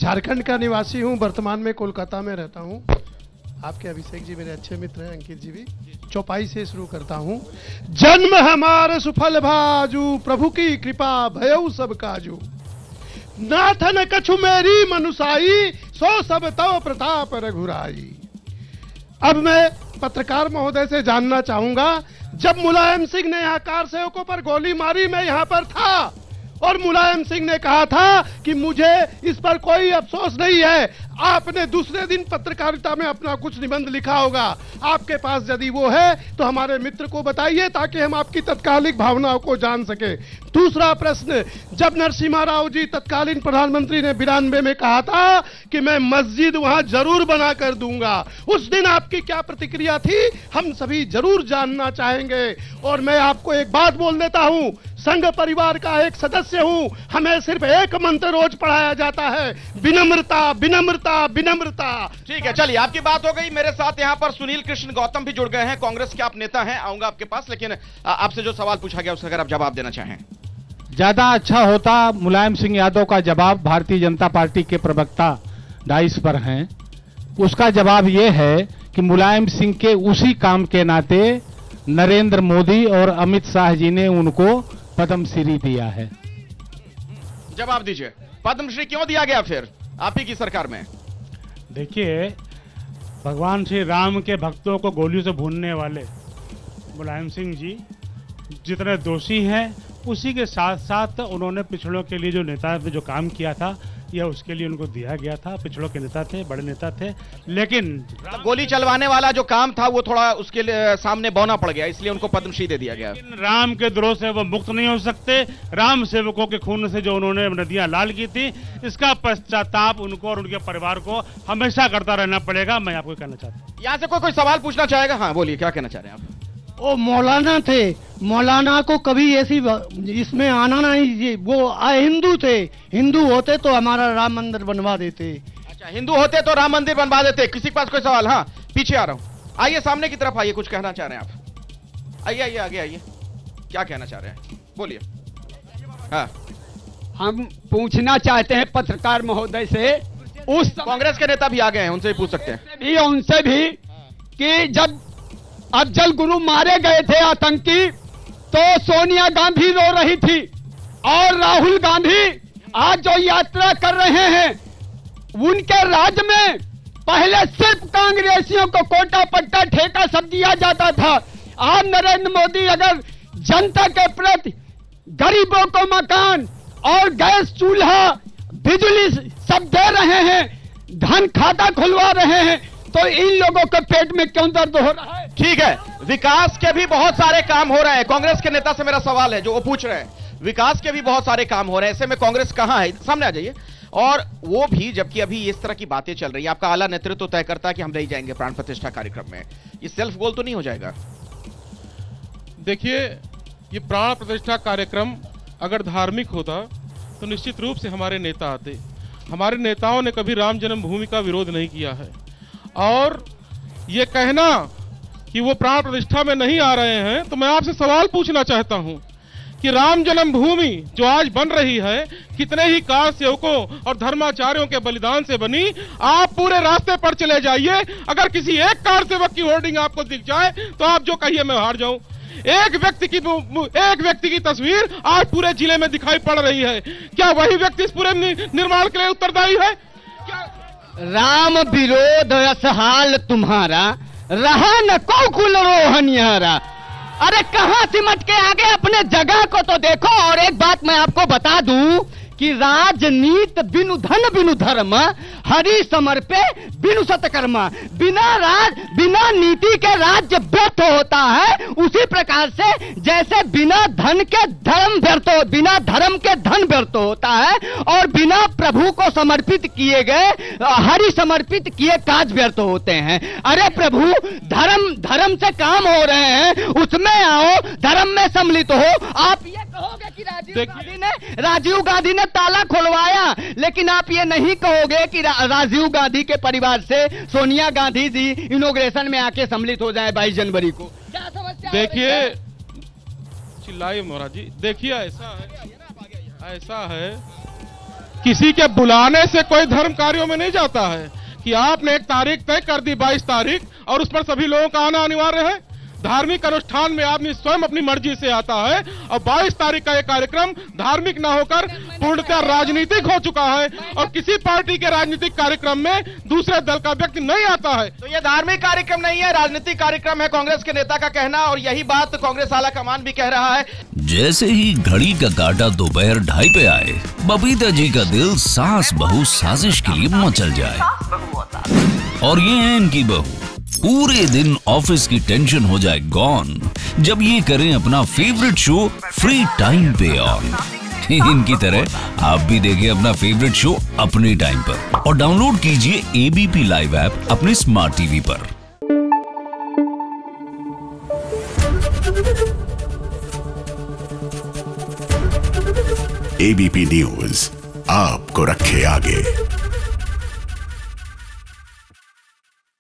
झारखंड का निवासी हूं, वर्तमान में कोलकाता में रहता हूं। आपके अभिषेक जी मेरे अच्छे मित्र हैं, अंकित जी भी। चौपाई से शुरू करता हूं। जन्म हमार सुफल भाजू, प्रभु की कृपा भयउ सब काजू। नाथन कछु मेरी मनुसाई, सो सब तव प्रताप रघुराई। अब मैं पत्रकार महोदय से जानना चाहूंगा, जब मुलायम सिंह ने यहाँ कार सेवकों पर गोली मारी, मैं यहाँ पर था और मुलायम सिंह ने कहा था कि मुझे इस पर कोई अफसोस नहीं है। आपने दूसरे दिन पत्रकारिता में अपना कुछ निबंध लिखा होगा, आपके पास यदि वो है तो हमारे मित्र को बताइए ताकि हम आपकी तत्कालिक भावनाओं को जान सके। दूसरा प्रश्न, जब नरसिम्हा राव जी तत्कालीन प्रधानमंत्री ने 92 में कहा था कि मैं मस्जिद वहां जरूर बना कर दूंगा, उस दिन आपकी क्या प्रतिक्रिया थी, हम सभी जरूर जानना चाहेंगे। और मैं आपको एक बात बोल देता हूं, संघ परिवार का एक सदस्य हूं, हमें सिर्फ एक मंत्र रोज पढ़ाया जाता है, विनम्रता विनम्रता विनम्रता। ठीक है, चलिए आपकी बात हो गई। मेरे साथ यहां पर सुनील कृष्ण गौतम भी जुड़ गए हैं, कांग्रेस के आप नेता हैं, आऊंगा आपके पास, लेकिन आपसे जो सवाल पूछा गया उसका अगर आप जवाब देना चाहें। ज्यादा अच्छा होता मुलायम सिंह यादव का जवाब भारतीय जनता पार्टी के प्रवक्ता डाइस पर हैं। उसका जवाब यह है कि मुलायम सिंह के उसी काम के नाते नरेंद्र मोदी और अमित शाह जी ने उनको पद्मश्री दिया है। जवाब दीजिए, पद्मश्री क्यों दिया गया फिर आप ही की सरकार में? देखिए, भगवान श्री राम के भक्तों को गोलियों से भूनने वाले मुलायम सिंह जी जितने दोषी हैं, उसी के साथ साथ उन्होंने पिछड़ों के लिए जो नेता जो काम किया था, यह उसके लिए उनको दिया गया था। पिछड़ों के नेता थे, बड़े नेता थे, लेकिन गोली चलवाने वाला जो काम था वो थोड़ा उसके लिए सामने बौना पड़ गया, इसलिए उनको पद्मश्री दे दिया गया। राम के द्रोह से वो मुक्त नहीं हो सकते। राम सेवकों के खून से जो उन्होंने नदियां लाल की थी, इसका पश्चाताप उनको और उनके परिवार को हमेशा करता रहना पड़ेगा। मैं आपको कहना चाहता हूँ। यहाँ से कोई सवाल पूछना चाहेगा? हाँ बोलिए, क्या कहना चाह रहे हैं आप? वो मौलाना थे, मौलाना को कभी ऐसी इसमें आना नहीं, वो हिंदू थे, हिंदू होते तो हमारा राम मंदिर बनवा देते। अच्छा, हिंदू होते तो राम मंदिर बनवा देते। किसी के पास कोई सवाल? हाँ, पीछे आ रहा हूं, आइए सामने की तरफ आइए, कुछ कहना चाह रहे हैं आप? आइए आइए आगे आइए, क्या कहना चाह रहे हैं, बोलिए। हाँ, हम पूछना चाहते हैं पत्रकार महोदय से, उस कांग्रेस के नेता भी आ गए हैं, उनसे भी पूछ सकते हैं। उनसे भी कि जब अफजल गुरु मारे गए थे आतंकी, तो सोनिया गांधी रो रही थी और राहुल गांधी आज जो यात्रा कर रहे हैं, उनके राज्य में पहले सिर्फ कांग्रेसियों को कोटा पट्टा ठेका सब दिया जाता था। आज नरेंद्र मोदी अगर जनता के प्रति गरीबों को मकान और गैस चूल्हा बिजली सब दे रहे हैं, धन खाता खुलवा रहे हैं, तो इन लोगों के पेट में क्यों दर्द हो रहा है? ठीक है, विकास के भी बहुत सारे काम हो रहे हैं। कांग्रेस के नेता से मेरा सवाल है जो वो पूछ रहे हैं, विकास के भी बहुत सारे काम हो रहे हैं, ऐसे में कांग्रेस कहां है? सामने आ जाइए। और वो भी जबकि अभी इस तरह की बातें चल रही है, आपका आला नेतृत्व तय करता है कि हम नहीं जाएंगे प्राण प्रतिष्ठा कार्यक्रम में, ये सेल्फ गोल तो नहीं हो जाएगा? देखिए, ये प्राण प्रतिष्ठा कार्यक्रम अगर धार्मिक होता तो निश्चित रूप से हमारे नेता आते। हमारे नेताओं ने कभी राम जन्मभूमि का विरोध नहीं किया है, और ये कहना कि वो प्राण प्रतिष्ठा में नहीं आ रहे हैं, तो मैं आपसे सवाल पूछना चाहता हूं कि राम जन्मभूमि जो आज बन रही है, कितने ही कार सेवकों और धर्माचार्यों के बलिदान से बनी। आप पूरे रास्ते पर चले जाइए, अगर किसी एक कार सेवक की होर्डिंग आपको दिख जाए तो आप जो कहिए मैं हार जाऊं। एक व्यक्ति की तस्वीर आज पूरे जिले में दिखाई पड़ रही है, क्या वही व्यक्ति इस पूरे निर्माण के लिए उत्तरदायी है? क्या राम विरोध रस हाल तुम्हारा, रहा न को कुल रोहनियारा। अरे कहां सिमट के आगे, अपने जगह को तो देखो। और एक बात मैं आपको बता दूं कि राजनीति बिनु धन बिनु धर्म, हरि समर्पे बिनु सत्कर्मा। बिना नीति के राज्य व्यर्थ होता है, उसी प्रकार से जैसे बिना धन के धर्म व्यर्थ हो, बिना धर्म के धन व्यर्थ होता है, और बिना प्रभु को समर्पित किए गए हरि समर्पित किए काज व्यर्थ होते हैं। अरे प्रभु, धर्म से काम हो रहे हैं, उसमें आओ, धर्म में सम्मिलित हो। आप ये कहोगे कि राजीव गांधी ने ताला खुलवाया, लेकिन आप ये नहीं कहोगे कि राजीव गांधी के परिवार से सोनिया गांधी जी इनॉग्रेशन में आके सम्मिलित हो जाए 22 जनवरी को। क्या समस्या? देखिए, चिल्लाइए महाराज जी। देखिए, ऐसा है किसी के बुलाने से कोई धर्म कार्यों में नहीं जाता है कि आपने एक तारीख तय कर दी 22 तारीख और उस पर सभी लोगों का आना अनिवार्य है। धार्मिक अनुष्ठान में आदमी स्वयं अपनी मर्जी से आता है और 22 तारीख का यह कार्यक्रम धार्मिक न होकर पूर्णतः राजनीतिक हो चुका है और किसी पार्टी के राजनीतिक कार्यक्रम में दूसरे दल का व्यक्ति नहीं आता है। तो यह धार्मिक कार्यक्रम नहीं है, राजनीतिक कार्यक्रम है, कांग्रेस के नेता का कहना, और यही बात कांग्रेस आला कमान भी कह रहा है। जैसे ही घड़ी का काटा दोपहर 2:30 पे आए, बबीता जी का दिल सास बहू साजिश के लिए मचल जाए। और ये है इनकी बहू, पूरे दिन ऑफिस की टेंशन हो जाए गॉन जब ये करें अपना फेवरेट शो फ्री टाइम पे ऑन। इनकी तरह आप भी देखें अपना फेवरेट शो अपने टाइम पर और डाउनलोड कीजिए एबीपी लाइव ऐप अपने स्मार्ट टीवी पर। एबीपी न्यूज आपको रखे आगे।